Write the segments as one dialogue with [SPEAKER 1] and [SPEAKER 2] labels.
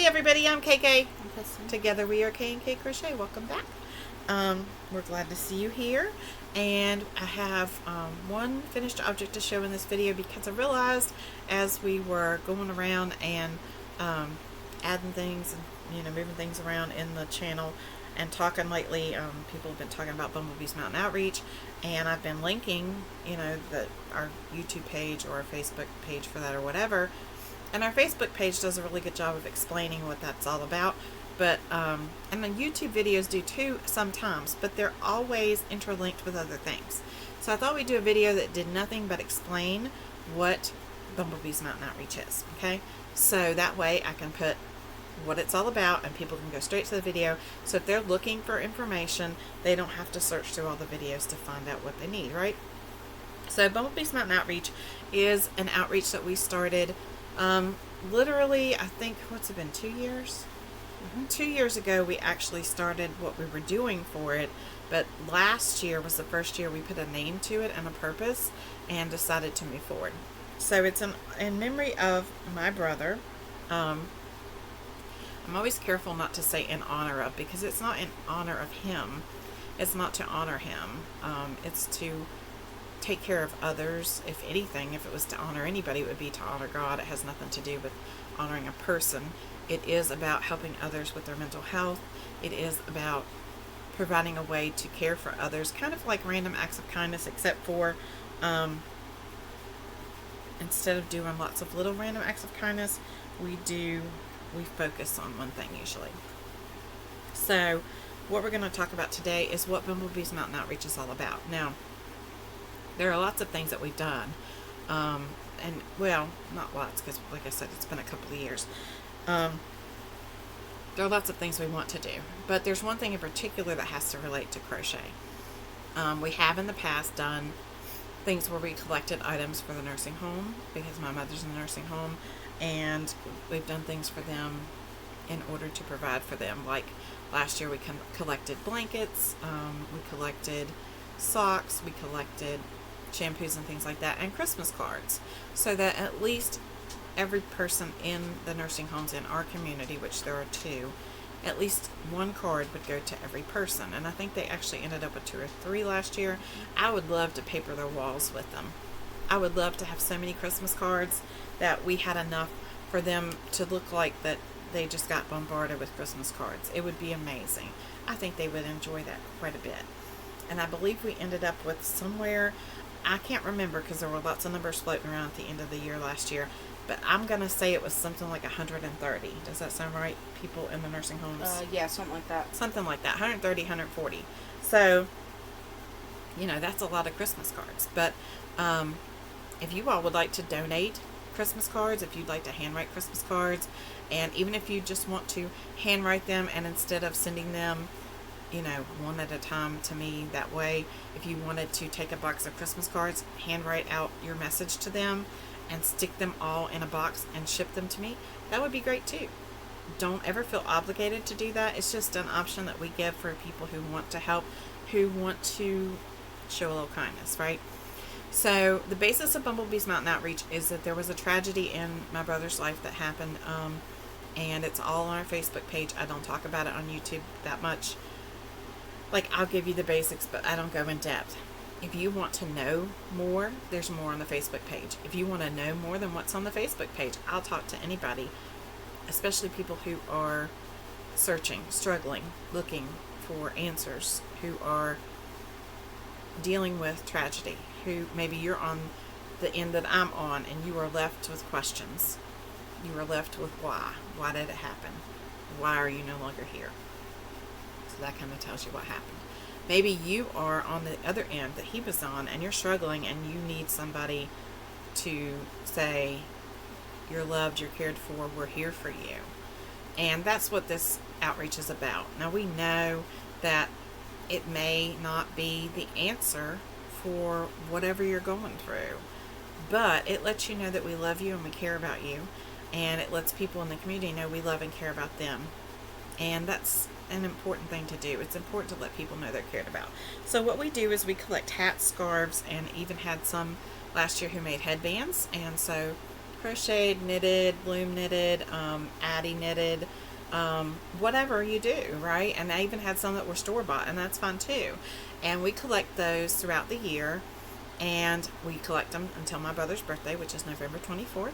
[SPEAKER 1] everybody, I'm KK.
[SPEAKER 2] I'm Kristen.
[SPEAKER 1] Together we are K&K Crochet. Welcome back. We're glad to see you here. And I have one finished object to show in this video because I realized as we were going around and adding things and moving things around in the channel and talking lately, people have been talking about Bumblebees Mountain Outreach, and I've been linking our YouTube page or our Facebook page for that or whatever. And our Facebook page does a really good job of explaining what that's all about. But, and the YouTube videos do too sometimes, but they're always interlinked with other things. So I thought we'd do a video that did nothing but explain what Bumblebees Mountain Outreach is, okay? So that way I can put what it's all about and people can go straight to the video. So if they're looking for information, they don't have to search through all the videos to find out what they need, right? So Bumblebees Mountain Outreach is an outreach that we started literally, I think, what's it been, 2 years? 2 years ago we actually started what we were doing for it, but last year was the first year we put a name to it and a purpose and decided to move forward. So it's in memory of my brother. I'm always careful not to say in honor of, because it's not in honor of him. It's not to honor him. It's to take care of others. If anything, if it was to honor anybody, it would be to honor God. It has nothing to do with honoring a person. It is about helping others with their mental health. It is about providing a way to care for others, kind of like random acts of kindness, except for instead of doing lots of little random acts of kindness, we focus on one thing usually. So what we're going to talk about today is what Bumblebees Mountain Outreach is all about. Now, there are lots of things that we've done, and well, not lots, because like I said, it's been a couple of years. There are lots of things we want to do, but there's one thing in particular that has to relate to crochet. We have in the past done things where we collected items for the nursing home, because my mother's in the nursing home, and we've done things for them in order to provide for them. Like last year we collected blankets, we collected socks, we collected shampoos and things like that, and Christmas cards, so that at least every person in the nursing homes in our community, which there are 2, at least one card would go to every person. And I think they actually ended up with 2 or 3 last year. I would love to paper their walls with them. I would love to have so many Christmas cards that we had enough for them to look like that they just got bombarded with Christmas cards. It would be amazing. I think they would enjoy that quite a bit. And I believe we ended up with somewhere, I can't remember because there were lots of numbers floating around at the end of the year last year, but I'm going to say it was something like 130. Does that sound right? People in the nursing homes?
[SPEAKER 2] Yeah, something like that.
[SPEAKER 1] Something like that. 130, 140. So, that's a lot of Christmas cards. But if you all would like to donate Christmas cards, if you'd like to handwrite Christmas cards, and even if you just want to handwrite them, and instead of sending them one at a time to me that way, if you wanted to take a box of Christmas cards, handwrite out your message to them, and stick them all in a box and ship them to me, that would be great too. Don't ever feel obligated to do that. It's just an option that we give for people who want to help, who want to show a little kindness, right? So the basis of Bumblebees Mountain Outreach is that there was a tragedy in my brother's life that happened, and it's all on our Facebook page. I don't talk about it on YouTube that much. Like, I'll give you the basics, but I don't go in depth. If you want to know more, there's more on the Facebook page. If you want to know more than what's on the Facebook page, I'll talk to anybody, especially people who are searching, struggling, looking for answers, who are dealing with tragedy, who maybe you're on the end that I'm on and you are left with questions. You are left with why. Why did it happen? Why are you no longer here? So that kind of tells you what happened. Maybe you are on the other end that he was on and you're struggling and you need somebody to say, you're loved, you're cared for, we're here for you. And that's what this outreach is about. Now, we know that it may not be the answer for whatever you're going through, but it lets you know that we love you and we care about you, and it lets people in the community know we love and care about them. And that's an important thing to do. It's important to let people know they're cared about. So what we do is we collect hats, scarves, and even had some last year who made headbands. And so crocheted, knitted, loom knitted, Addie knitted, whatever you do, right? And I even had some that were store-bought, and that's fun too. And we collect those throughout the year, and we collect them until my brother's birthday, which is November 24th.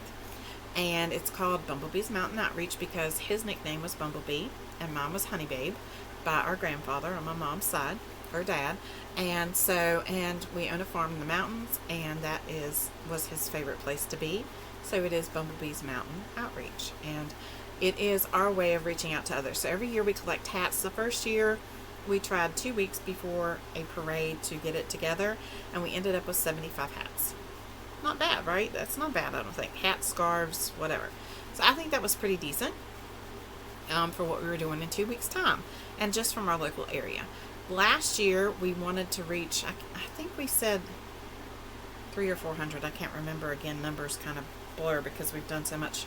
[SPEAKER 1] And it's called Bumblebees Mountain Outreach because his nickname was Bumblebee and mine was Honey Babe by our grandfather on my mom's side, her dad. And we own a farm in the mountains, and that was his favorite place to be. So it is Bumblebees Mountain Outreach, and it is our way of reaching out to others. So every year we collect hats. The first year we tried 2 weeks before a parade to get it together, and we ended up with 75 hats. Not bad, right? That's not bad, I don't think. Hats, scarves, whatever. So I think that was pretty decent for what we were doing in 2 weeks' time, and just from our local area. Last year we wanted to reach, I think we said 300 or 400. I can't remember. Again, numbers kind of blur because we've done so much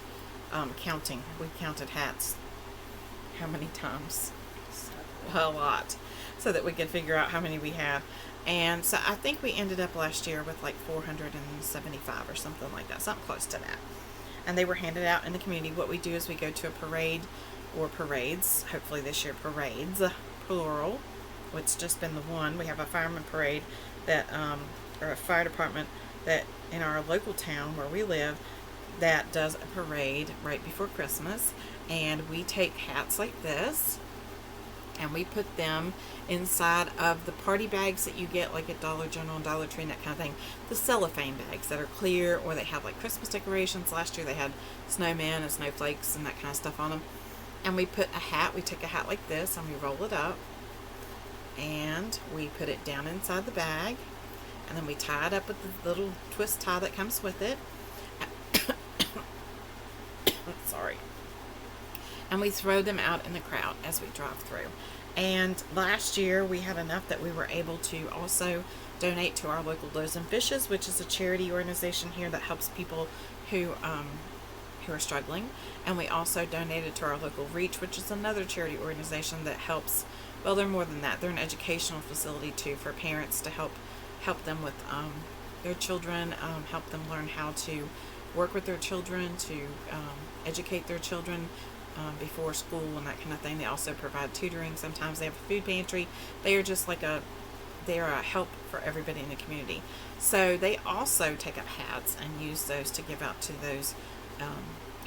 [SPEAKER 1] counting. We counted hats how many times? A lot, so that we could figure out how many we had. And so I think we ended up last year with like 475 or something like that, something close to that. And they were handed out in the community. What we do is we go to a parade or parades, hopefully this year parades, plural. It's just been the one. We have a fireman parade that, or a fire department that in our local town where we live that does a parade right before Christmas. And we take hats like this, and we put them inside of the party bags that you get like at Dollar General and Dollar Tree and that kind of thing. The cellophane bags that are clear, or they have like Christmas decorations. Last year they had snowmen and snowflakes and that kind of stuff on them. And we put a hat, we take a hat like this and we roll it up, and we put it down inside the bag, and then we tie it up with the little twist tie that comes with it. Sorry. And we throw them out in the crowd as we drive through. And last year we had enough that we were able to also donate to our local Loaves and Fishes, which is a charity organization here that helps people who are struggling. And we also donated to our local Reach, which is another charity organization that helps, well, they're more than that. They're an educational facility too for parents to help them with their children, help them learn how to work with their children, to educate their children before school and that kind of thing. They also provide tutoring. Sometimes they have a food pantry. They are just like they are a help for everybody in the community. So they also take up hats and use those to give out to those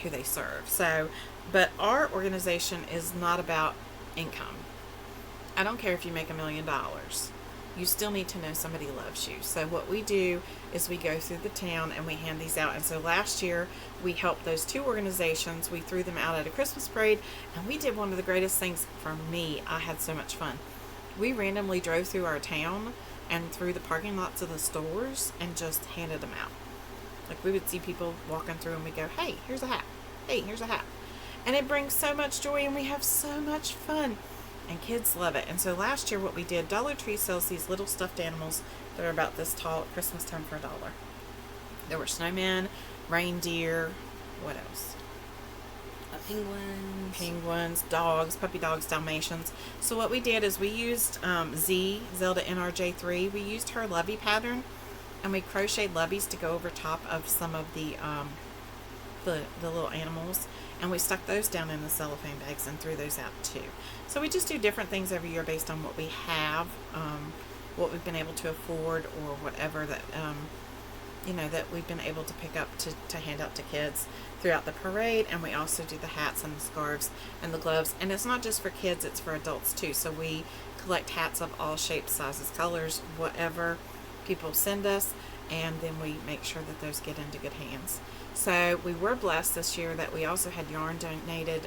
[SPEAKER 1] who they serve. So, but our organization is not about income. I don't care if you make $1 million. You still need to know somebody loves you. So what we do is we go through the town and we hand these out. And so last year we helped those two organizations. We threw them out at a Christmas parade, and we did one of the greatest things for me. I had so much fun. We randomly drove through our town and through the parking lots of the stores and just handed them out. Like, we would see people walking through and we go, hey, here's a hat. Hey, here's a hat. And it brings so much joy, and we have so much fun. And kids love it. And so last year what we did, Dollar Tree sells these little stuffed animals that are about this tall at Christmas time for $1. There were snowmen, reindeer, what else? Penguins, dogs, puppy dogs, Dalmatians. So what we did is we used Zelda NRJ3. We used her lovey pattern, and we crocheted loveys to go over top of some of the little animals. And we stuck those down in the cellophane bags and threw those out too. So we just do different things every year based on what we have, what we've been able to afford, or whatever that, that we've been able to pick up to hand out to kids throughout the parade. And we also do the hats and the scarves and the gloves. And it's not just for kids, it's for adults too. So we collect hats of all shapes, sizes, colors, whatever people send us. And then we make sure that those get into good hands. So we were blessed this year that we also had yarn donated.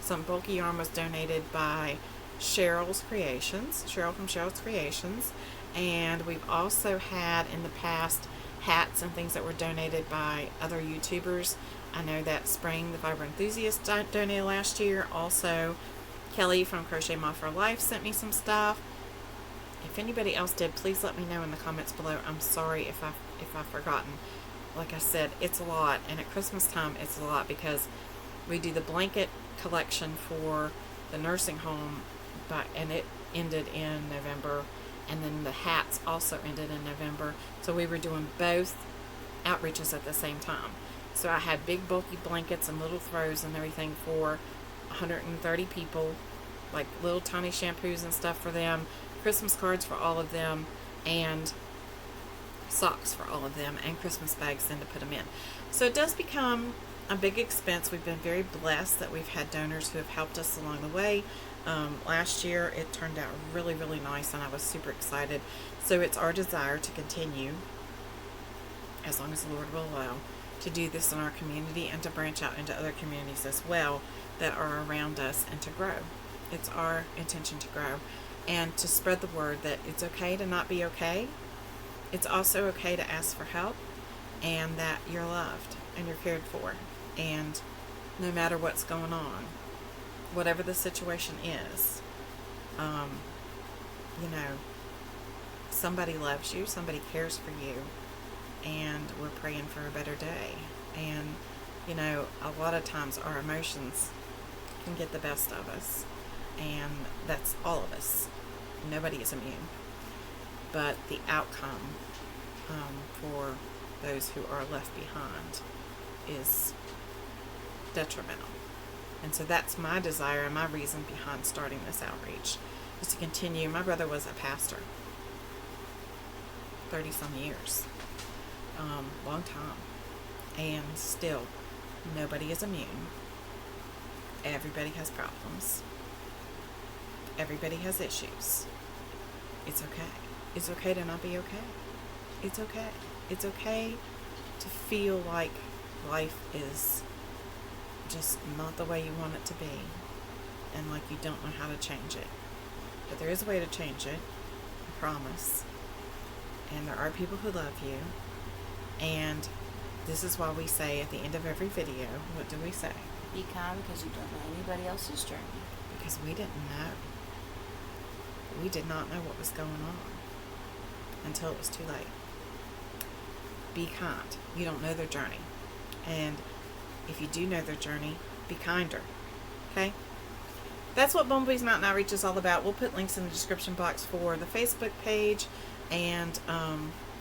[SPEAKER 1] Some bulky yarn was donated by Cheryl from Cheryl's Creations. And we've also had in the past hats and things that were donated by other YouTubers. I know that Spring, the Fiber Enthusiast, donated last year. Also, Kelly from Crochet Moth for Life sent me some stuff. If anybody else did, please let me know in the comments below. I'm sorry if I've forgotten. Like I said, it's a lot, and at Christmas time it's a lot because we do the blanket collection for the nursing home, and it ended in November, and then the hats also ended in November. So we were doing both outreaches at the same time. So I had big bulky blankets and little throws and everything for 130 people, like little tiny shampoos and stuff for them, Christmas cards for all of them, and socks for all of them, and Christmas bags then to put them in. So it does become a big expense. We've been very blessed that we've had donors who have helped us along the way. Last year it turned out really, really nice, and I was super excited. So it's our desire to continue, as long as the Lord will allow, to do this in our community and to branch out into other communities as well that are around us and to grow. It's our intention to grow and to spread the word that it's okay to not be okay. It's also okay to ask for help, and that you're loved and you're cared for, and no matter what's going on, whatever the situation is, somebody loves you, somebody cares for you, and we're praying for a better day. And a lot of times our emotions can get the best of us, and that's all of us. Nobody is immune, but the outcome for those who are left behind is detrimental. And so that's my desire and my reason behind starting this outreach, is to continue. My brother was a pastor 30 some years, long time, and still nobody is immune. Everybody has problems, everybody has issues. It's okay. It's okay to not be okay. It's okay. It's okay to feel like life is just not the way you want it to be, and like you don't know how to change it. But there is a way to change it, I promise. And there are people who love you. And this is why we say at the end of every video, what do we say?
[SPEAKER 2] Be kind, because you don't know anybody else's journey.
[SPEAKER 1] Because we didn't know. We did not know what was going on until it was too late. Be kind. You don't know their journey. And if you do know their journey, be kinder. Okay? That's what Bumblebees Mountain Outreach is all about. We'll put links in the description box for the Facebook page and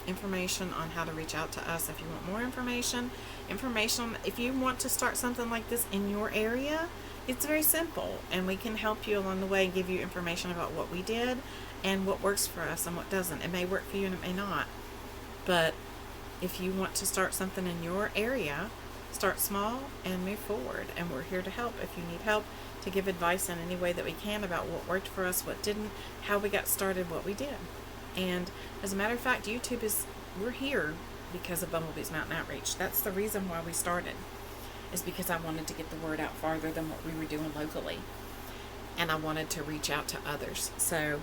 [SPEAKER 1] information on how to reach out to us if you want more information. If you want to start something like this in your area, it's very simple, and we can help you along the way and give you information about what we did and what works for us and what doesn't. It may work for you and it may not. But if you want to start something in your area, start small and move forward. And we're here to help if you need help, to give advice in any way that we can about what worked for us, what didn't, how we got started, what we did. And as a matter of fact, we're here because of Bumblebees Mountain Outreach. That's the reason why we started, is because I wanted to get the word out farther than what we were doing locally. And I wanted to reach out to others. So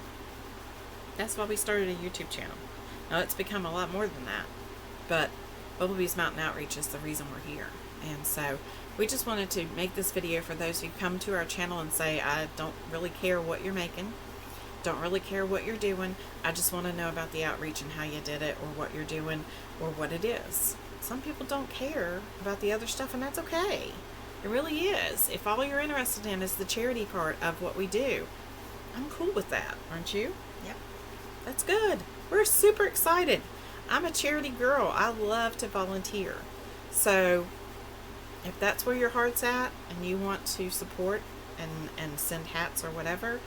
[SPEAKER 1] that's why we started a YouTube channel. Now it's become a lot more than that, but Bumblebees Mountain Outreach is the reason we're here. And so we just wanted to make this video for those who come to our channel and say, I don't really care what you're making, don't really care what you're doing, I just want to know about the outreach and how you did it, or what you're doing, or what it is. Some people don't care about the other stuff, and that's okay. It really is. If all you're interested in is the charity part of what we do, I'm cool with that, aren't you?
[SPEAKER 2] Yep.
[SPEAKER 1] That's good. We're super excited. I'm a charity girl. I love to volunteer. So if that's where your heart's at and you want to support and send hats or whatever,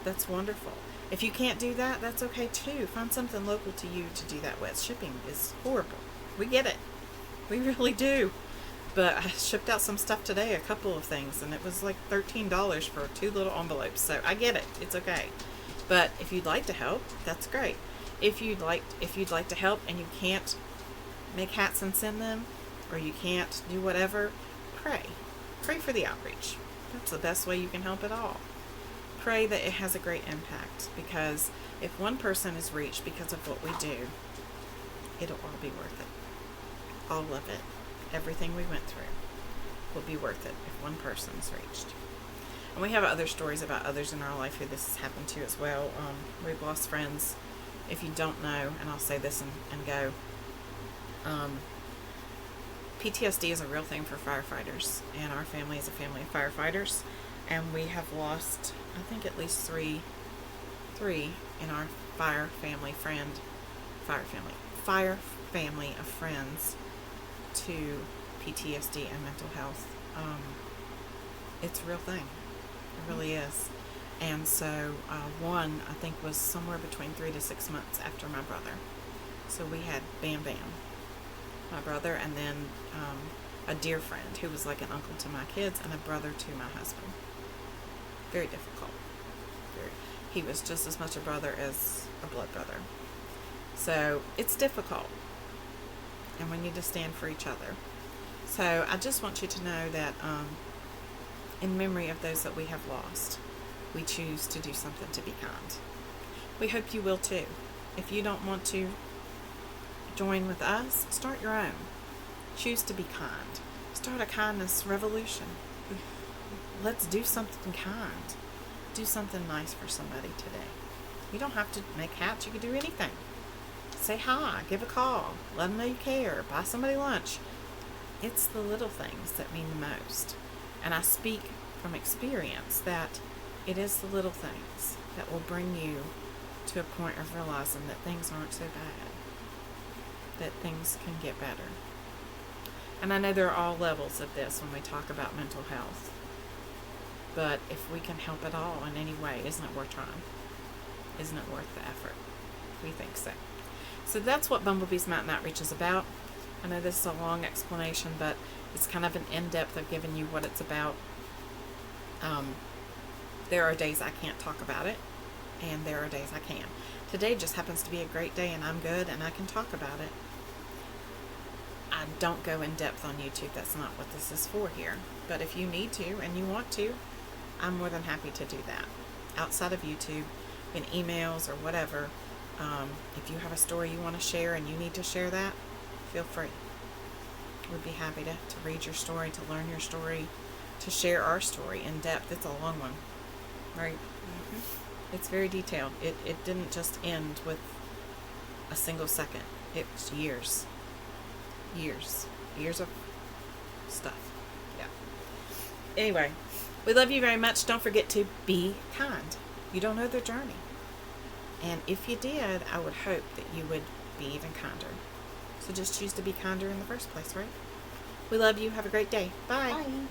[SPEAKER 1] that's wonderful. If you can't do that, that's okay too. Find something local to you to do that with. Shipping is horrible. We get it. We really do. But I shipped out some stuff today, a couple of things, and it was like $13 for 2 little envelopes. So I get it. It's okay. But if you'd like to help, that's great. If you'd like to help and you can't make hats and send them, or you can't do whatever, pray. Pray for the outreach. That's the best way you can help at all. Pray that it has a great impact, because if one person is reached because of what we do, it'll all be worth it. All of it. Everything we went through will be worth it if one person's reached. And we have other stories about others in our life who this has happened to as well. We've lost friends. If you don't know, and I'll say this and go, PTSD is a real thing for firefighters, and our family is a family of firefighters, and we have lost, I think, at least three in our fire family of friends to PTSD and mental health. It's a real thing. It really is. And so one, I think, was somewhere between 3 to 6 months after my brother. So we had Bam Bam, my brother, and then a dear friend who was like an uncle to my kids and a brother to my husband. Very difficult. He was just as much a brother as a blood brother. So it's difficult. And we need to stand for each other. So I just want you to know that in memory of those that we have lost, we choose to do something to be kind. We hope you will too. If you don't want to join with us, start your own. Choose to be kind. Start a kindness revolution. Let's do something kind. Do something nice for somebody today. You don't have to make hats. You can do anything. Say hi. Give a call. Let them know you care. Buy somebody lunch. It's the little things that mean the most. And I speak from experience that it is the little things that will bring you to a point of realizing that things aren't so bad. That things can get better. And I know there are all levels of this when we talk about mental health. But if we can help at all in any way, isn't it worth trying? Isn't it worth the effort? We think so. So that's what Bumblebees Mountain Outreach is about. I know this is a long explanation, but it's kind of an in-depth of giving you what it's about. There are days I can't talk about it, and there are days I can. Today just happens to be a great day, and I'm good, and I can talk about it. I don't go in depth on YouTube. That's not what this is for here. But if you need to and you want to, I'm more than happy to do that. Outside of YouTube, in emails or whatever, if you have a story you want to share and you need to share that, feel free. We'd be happy to read your story, to learn your story, to share our story in depth. It's a long one, right? Mm-hmm. It's very detailed. It didn't just end with a single second. It was years of stuff. Yeah. Anyway, we love you very much. Don't forget to be kind. You don't know their journey. And if you did, I would hope that you would be even kinder. So just choose to be kinder in the first place, right? We love you. Have a great day. Bye.
[SPEAKER 2] Bye.